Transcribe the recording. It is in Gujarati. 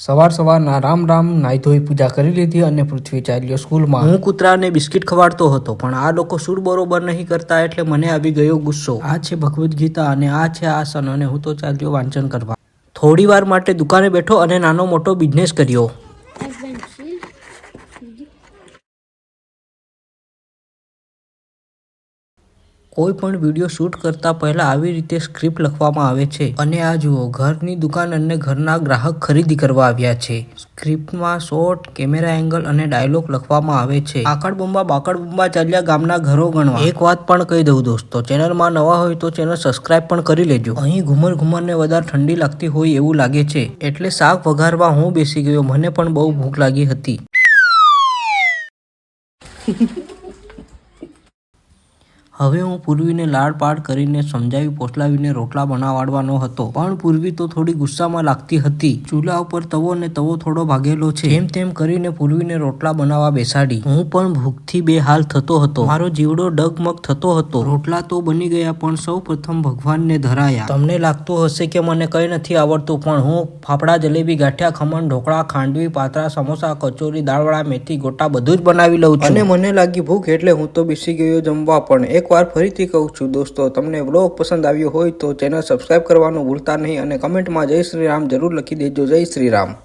સવારના રામ નાઈ ધોઈ પૂજા કરી લીધી અને પૃથ્વી ચાલ્યો સ્કૂલમાં. હું કૂતરાને બિસ્કિટ ખવાડતો હતો, પણ આ લોકો શું બરોબર નહીં કરતા એટલે મને આવી ગયો ગુસ્સો. આ છે ભગવદ્ ગીતા અને આ છે આસન અને હું તો ચાલ્યો વાંચન કરવા. થોડી વાર માટે દુકાને બેઠો અને નાનો મોટો બિઝનેસ કર્યો. કોઈ પણ વિડીયો શૂટ કરતા પહેલા આવી રીતે સ્ક્રિપ્ટ લખવામાં આવે છે. અને આ જુઓ, ઘરની દુકાન અને ઘરના ગ્રાહક ખરીદી કરવા આવ્યા છે. સ્ક્રિપ્ટમાં શોટ, કેમેરા એંગલ અને ડાયલોગ લખવામાં આવે છે. આકડ બમ્બા ચાલ્યા ગામના ઘરો ગણવા. એક વાત પણ કહી દઉં દોસ્તો, ચેનલમાં નવા હોય તો ચેનલ સબસ્ક્રાઇબ પણ કરી લેજો. અહીં ઘુમરને વધારે ઠંડી લાગતી હોય એવું લાગે છે, એટલે શાક વઘારવા હું બેસી ગયો. મને પણ બહુ ભૂખ લાગી હતી. હવે હું પૂર્વીને લાડ કરીને સમજાવી પોસલાવીને રોટલા બનાવવાનો હતો, પણ પૂર્વી તો થોડી ગુસ્સામાં લાગતી હતી. ચૂલા ઉપર તવો થોડો ભાગેલો છે. જેમ તેમ કરીને પૂર્વીને રોટલા બનાવવા બેસાડી. હું પણ ભૂખથી બેહાલ થતો હતો. મારો જીવડો ડગમગ થતો હતો. રોટલા તો બની ગયા, પણ સૌ પ્રથમ ભગવાનને ધરાયા. તમને લાગતું હશે કે મને કઈ નથી આવડતું, પણ હું ફાફડા, જલેબી, ગાંઠિયા, ખમણ, ઢોકળા, ખાંડવી, પાતરા, સમોસા, કચોરી, દાળવડા, મેથી ગોટા બધું જ બનાવી લઉં છું. અને મને લાગી ભૂખ એટલે હું તો બેસી ગયો જમવા. પણ એક વાર ફરીથી કહું છું દોસ્તો, તમને બ્લોગ પસંદ આવ્યો હોય તો ચેનલ સબસ્ક્રાઇબ કરવાનું ભૂલતા નહીં અને કમેન્ટમાં જય શ્રી રામ જરૂર લખી દેજો. જય શ્રી રામ.